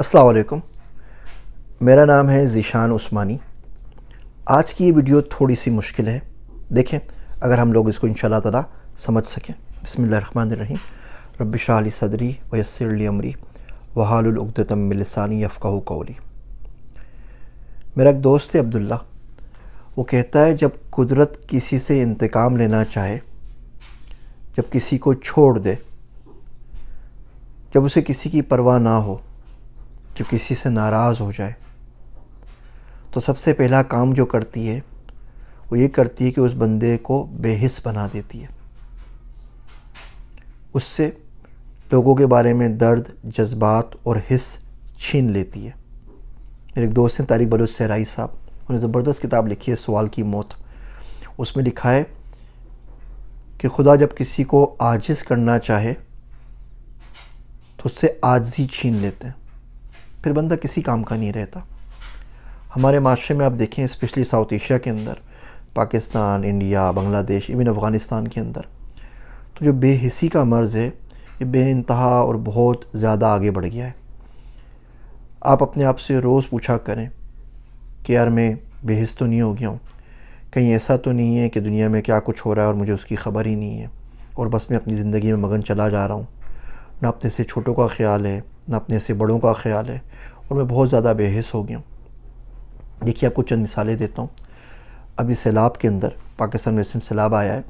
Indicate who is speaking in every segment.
Speaker 1: السلام علیکم، میرا نام ہے ذیشان عثمانی۔ آج کی یہ ویڈیو تھوڑی سی مشکل ہے، دیکھیں اگر ہم لوگ اس کو انشاءاللہ تعالی سمجھ سکیں۔ بسم اللہ الرحمن الرحیم۔ رب اشرح لی صدری ویسر لی امری واحلل عقدۃ من لسانی یفقہوا قولی۔ میرا ایک دوست ہے عبداللہ، وہ کہتا ہے جب قدرت کسی سے انتقام لینا چاہے، جب کسی کو چھوڑ دے، جب اسے کسی کی پرواہ نہ ہو، جب کسی سے ناراض ہو جائے، تو سب سے پہلا کام جو کرتی ہے وہ یہ کرتی ہے کہ اس بندے کو بے حس بنا دیتی ہے، اس سے لوگوں کے بارے میں درد، جذبات اور حس چھین لیتی ہے۔ میرے ایک دوست ہیں طارق بلوچ صحرائی صاحب، انہوں نے زبردست کتاب لکھی ہے سوال کی موت۔ اس میں لکھا ہے کہ خدا جب کسی کو عاجز کرنا چاہے تو اس سے عاجزی چھین لیتے ہیں، پھر بندہ کسی کام کا نہیں رہتا۔ ہمارے معاشرے میں آپ دیکھیں، اسپیشلی ساؤتھ ایشیا کے اندر، پاکستان، انڈیا، بنگلہ دیش، ایون افغانستان کے اندر، تو جو بے حسی کا مرض ہے یہ بے انتہا اور بہت زیادہ آگے بڑھ گیا ہے۔ آپ اپنے آپ سے روز پوچھا کریں کہ یار میں بے حس تو نہیں ہو گیا ہوں، کہیں ایسا تو نہیں ہے کہ دنیا میں کیا کچھ ہو رہا ہے اور مجھے اس کی خبر ہی نہیں ہے، اور بس میں اپنی زندگی میں مگن چلا جا رہا ہوں، نہ اپنے سے چھوٹوں کا خیال ہے، نہ اپنے سے بڑوں کا خیال ہے، اور میں بہت زیادہ بے حس ہو گیا ہوں۔ دیکھیے آپ کو چند مثالیں دیتا ہوں۔ ابھی سیلاب کے اندر، پاکستان میں سیلاب آیا ہے،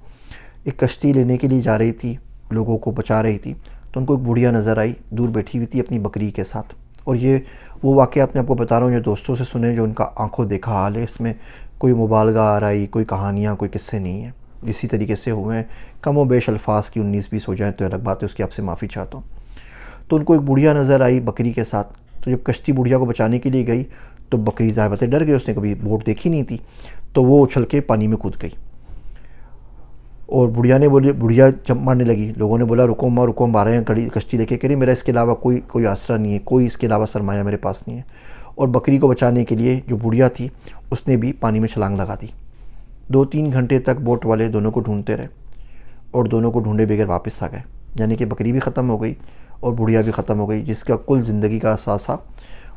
Speaker 1: ایک کشتی لینے کے لیے جا رہی تھی، لوگوں کو بچا رہی تھی، تو ان کو ایک بڑھیا نظر آئی، دور بیٹھی ہوئی تھی اپنی بکری کے ساتھ۔ اور یہ وہ واقعات میں آپ کو بتا رہا ہوں جو دوستوں سے سنے، جو ان کا آنکھوں دیکھا حال ہے، اس میں کوئی مبالغہ آ رہی، کوئی کہانیاں، کوئی قصے نہیں ہیں، اسی طریقے سے ہوئے ہیں، کم و بیش الفاظ کی 19-20 ہو جائیں تو الگ بات ہے، اس کی آپ سے معافی چاہتا ہوں۔ تو ان کو ایک بڑھیا نظر آئی بکری کے ساتھ، تو جب کشتی بڑھیا کو بچانے کے لیے گئی تو بکری ظاہر باتیں ڈر گئی، اس نے کبھی بوٹ دیکھی نہیں تھی، تو وہ اچھل کے پانی میں کود گئی، اور بڑھیا نے بولے، بڑھیا جمپ مارنے لگی، لوگوں نے بولا رکو ماں رکو، مارے ہیں کشتی لے کے، کہہ رہی میرا اس کے علاوہ کوئی آسرا نہیں ہے، کوئی اس کے علاوہ سرمایہ میرے پاس نہیں ہے۔ اور بکری کو بچانے کے لیے جو بڑھیا تھی اس نے بھی پانی میں چھلانگ لگا دی۔ 2-3 گھنٹے تک بوٹ والے دونوں کو ڈھونڈتے رہے، اور دونوں کو ڈھونڈے بغیر واپس آ گئے، یعنی کہ بکری بھی ختم ہو گئی اور بڑھیا بھی ختم ہو گئی، جس کا کل زندگی کا اثاثہ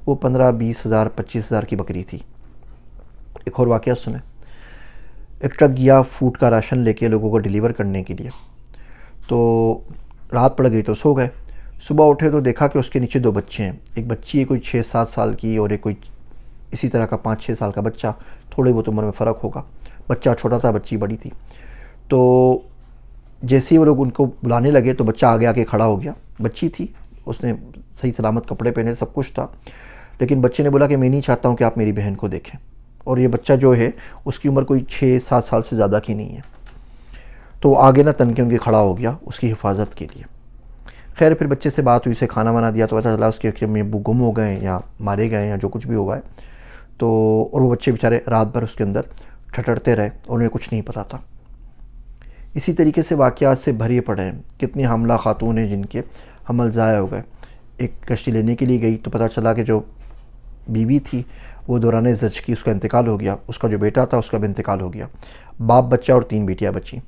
Speaker 1: وہ 15-20 ہزار 25 ہزار کی بکری تھی۔ ایک اور واقعہ سنیں۔ ایک ٹرک گیا فوڈ کا راشن لے کے لوگوں کو ڈیلیور کرنے کے لیے، تو رات پڑ گئی تو سو گئے۔ صبح اٹھے تو دیکھا کہ اس کے نیچے 2 بچے ہیں، ایک بچی ہے کوئی 6-7 سال کی، اور ایک کوئی اسی طرح کا 5-6 سال کا بچہ، تھوڑے بہت عمر میں فرق ہوگا، بچہ چھوٹا تھا، بچی بڑی تھی۔ تو جیسے ہی وہ لوگ ان کو بلانے لگے تو بچہ آگے آ کے کھڑا ہو گیا، بچی تھی، اس نے صحیح سلامت کپڑے پہنے، سب کچھ تھا، لیکن بچے نے بولا کہ میں نہیں چاہتا ہوں کہ آپ میری بہن کو دیکھیں، اور یہ بچہ جو ہے اس کی عمر کوئی 6-7 سال سے زیادہ کی نہیں ہے۔ تو وہ آگے نہ تن کے ان کے کھڑا ہو گیا اس کی حفاظت کے لیے۔ خیر پھر بچے سے بات ہوئی، اسے کھانا وانا دیا تو پتہ چلا اس کے امی ابو گم ہو گئے ہیں یا مارے گئے ہیں یا جو کچھ بھی ہوا ہے۔ تو اور وہ بچے بیچارے رات بھر اس کے اندر ٹھٹرتے رہے اور انہیں کچھ نہیں پتہ تھا۔ اسی طریقے سے واقعات سے بھرے پڑے ہیں، کتنی حاملہ خاتون ہیں جن کے حمل ضائع ہو گئے۔ ایک کشتی لینے کے لیے گئی تو پتہ چلا کہ جو بیوی تھی وہ دوران زچگی اس کا انتقال ہو گیا، اس کا جو بیٹا تھا اس کا بھی انتقال ہو گیا، باپ بچہ اور 3 بیٹیاں بچیں۔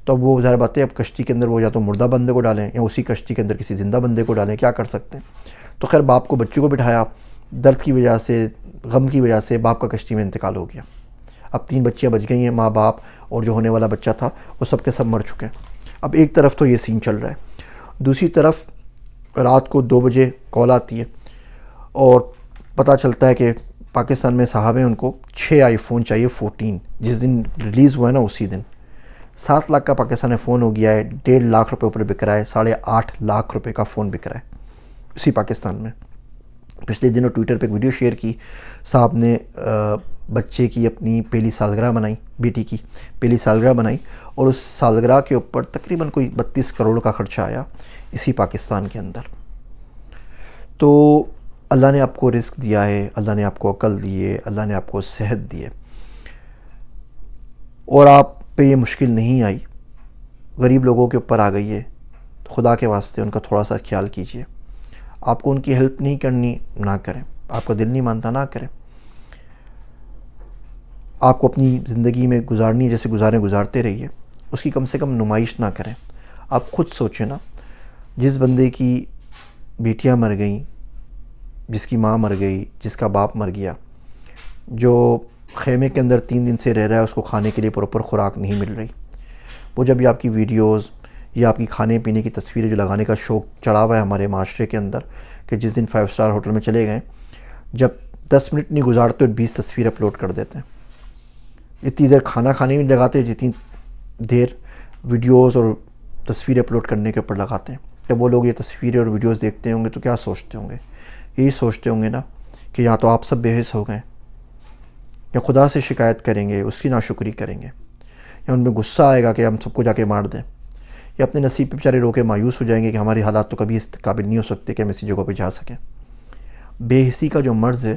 Speaker 1: تو اب وہ ظاہر بات ہے اب کشتی کے اندر وہ یا تو مردہ بندے کو ڈالیں یا اسی کشتی کے اندر کسی زندہ بندے کو ڈالیں، کیا کر سکتے ہیں۔ تو خیر باپ کو بچوں کو بٹھایا، درد کی وجہ سے، غم کی وجہ سے باپ کا کشتی میں انتقال ہو گیا۔ اب 3 بچیاں بچ گئی ہیں، ماں باپ اور جو ہونے والا بچہ تھا وہ سب کے سب مر چکے ہیں۔ اب ایک طرف تو یہ سین چل رہا ہے، دوسری طرف رات کو 2 بجے کال آتی ہے اور پتہ چلتا ہے کہ پاکستان میں صاحب ہیں، ان کو 6 آئی فون چاہیے 14، جس دن ریلیز ہوا ہے نا اسی دن 7 لاکھ کا پاکستان میں فون ہو گیا ہے، 1.5 لاکھ روپے اوپر بک رہا ہے، 8.5 لاکھ روپے کا فون بک رہا ہے اسی پاکستان میں۔ پچھلے دنوں ٹویٹر پہ ایک ویڈیو شیئر کی، صاحب نے بچے کی اپنی پہلی سالگرہ بنائی، بیٹی کی پہلی سالگرہ بنائی، اور اس سالگرہ کے اوپر تقریباً کوئی 32 کروڑ کا خرچہ آیا اسی پاکستان کے اندر۔ تو اللہ نے آپ کو رزق دیا ہے، اللہ نے آپ کو عقل دی ہے، اللہ نے آپ کو صحت دی ہے، اور آپ پہ یہ مشکل نہیں آئی، غریب لوگوں کے اوپر آ گئی ہے، تو خدا کے واسطے ان کا تھوڑا سا خیال کیجئے۔ آپ کو ان کی ہیلپ نہیں کرنی، نہ کریں، آپ کا دل نہیں مانتا نہ کریں۔ آپ کو اپنی زندگی میں گزارنی جیسے گزارتے رہیے، اس کی کم سے کم نمائش نہ کریں۔ آپ خود سوچیں نا، جس بندے کی بیٹیاں مر گئیں، جس کی ماں مر گئی، جس کا باپ مر گیا، جو خیمے کے اندر 3 دن سے رہ رہا ہے، اس کو کھانے کے لیے پراپر خوراک نہیں مل رہی، وہ جب یہ آپ کی ویڈیوز یا آپ کی کھانے پینے کی تصویریں جو لگانے کا شوق چڑھا ہوا ہے ہمارے معاشرے کے اندر، کہ جس دن 5 اسٹار ہوٹل میں چلے گئے، جب 10 منٹ نہیں گزارتے اور 20 تصویر اپلوڈ کر دیتے ہیں. اتنی دیر کھانا کھانے میں لگاتے جتنی دیر ویڈیوز اور تصویریں اپلوڈ کرنے کے اوپر لگاتے ہیں. جب وہ لوگ یہ تصویریں اور ویڈیوز دیکھتے ہوں گے تو کیا سوچتے ہوں گے؟ یہی سوچتے ہوں گے نا کہ یا تو آپ سب بے حس ہو گئے، یا خدا سے شکایت کریں گے، اس کی ناشکری کریں گے، یا ان میں غصہ آئے گا کہ ہم سب کو جا کے مار دیں، یا اپنے نصیب پہ بیچارے رو کے مایوس ہو جائیں گے کہ ہماری حالات تو کبھی اس قابل نہیں ہو سکتے کہ ہم ایسی جگہوں پہ جا سکیں. بے حسی کا جو مرض ہے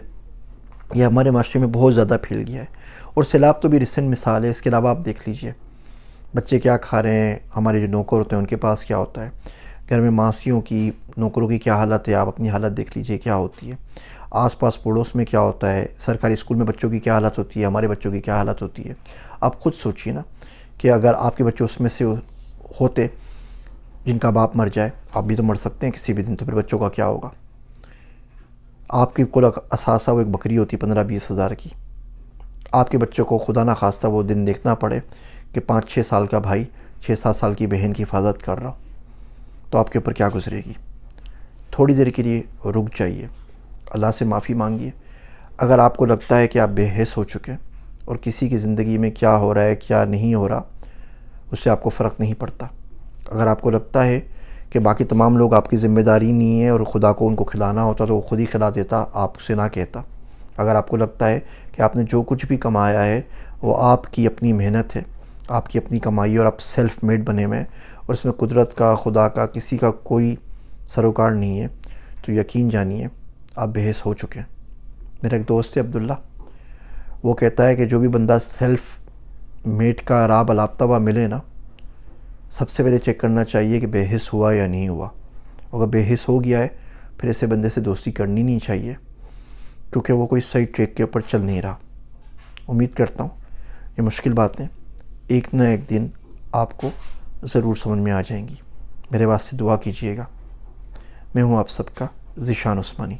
Speaker 1: یہ ہمارے معاشرے میں بہت زیادہ پھیل گیا ہے، اور سیلاب تو بھی ریسنٹ مثال ہے. اس کے علاوہ آپ دیکھ لیجئے بچے کیا کھا رہے ہیں، ہمارے جو نوکر ہوتے ہیں ان کے پاس کیا ہوتا ہے، گھر میں ماسیوں کی، نوکروں کی کیا حالت ہے، آپ اپنی حالت دیکھ لیجئے کیا ہوتی ہے، آس پاس پڑوس میں کیا ہوتا ہے، سرکاری اسکول میں بچوں کی کیا حالت ہوتی ہے، ہمارے بچوں کی کیا حالت ہوتی ہے. آپ خود سوچئے نا کہ اگر آپ کے بچے اس میں سے ہوتے جن کا باپ مر جائے، آپ بھی تو مر سکتے ہیں کسی بھی دن، تو پھر بچوں کا کیا ہوگا؟ آپ کی کل اثاثہ وہ ایک بکری ہوتی 15-20 ہزار کی. آپ کے بچوں کو خدا نہ خواستہ وہ دن دیکھنا پڑے کہ 5-6 سال کا بھائی 6-7 سال کی بہن کی حفاظت کر رہا ہو، تو آپ کے اوپر کیا گزرے گی؟ تھوڑی دیر کے لیے رک جائیے، اللہ سے معافی مانگیے. اگر آپ کو لگتا ہے کہ آپ بے حس ہو چکے اور کسی کی زندگی میں کیا ہو رہا ہے کیا نہیں ہو رہا اس سے آپ کو فرق نہیں پڑتا، اگر آپ کو لگتا ہے کہ باقی تمام لوگ آپ کی ذمہ داری نہیں ہے اور خدا کو ان کو کھلانا ہوتا تو وہ خود ہی کھلا دیتا، آپ سے نہ کہتا، اگر آپ کو لگتا ہے کہ آپ نے جو کچھ بھی کمایا ہے وہ آپ کی اپنی محنت ہے، آپ کی اپنی کمائی، اور آپ سیلف میڈ بنے ہوئے ہیں اور اس میں قدرت کا، خدا کا، کسی کا کوئی سروکار نہیں ہے، تو یقین جانیے آپ بے حس ہو چکے ہیں. میرا ایک دوست ہے عبداللہ، وہ کہتا ہے کہ جو بھی بندہ سیلف میڈ کا راہ الاپتا ہوا ملے نا، سب سے پہلے چیک کرنا چاہیے کہ بے حس ہوا یا نہیں ہوا. اگر بے حس ہو گیا ہے پھر ایسے بندے سے دوستی کرنی نہیں چاہیے، کیونکہ وہ کوئی صحیح ٹریک کے اوپر چل نہیں رہا. امید کرتا ہوں یہ مشکل باتیں ایک نہ ایک دن آپ کو ضرور سمجھ میں آ جائیں گی. میرے واسطے دعا کیجیے گا. میں ہوں آپ سب کا ذیشان عثمانی.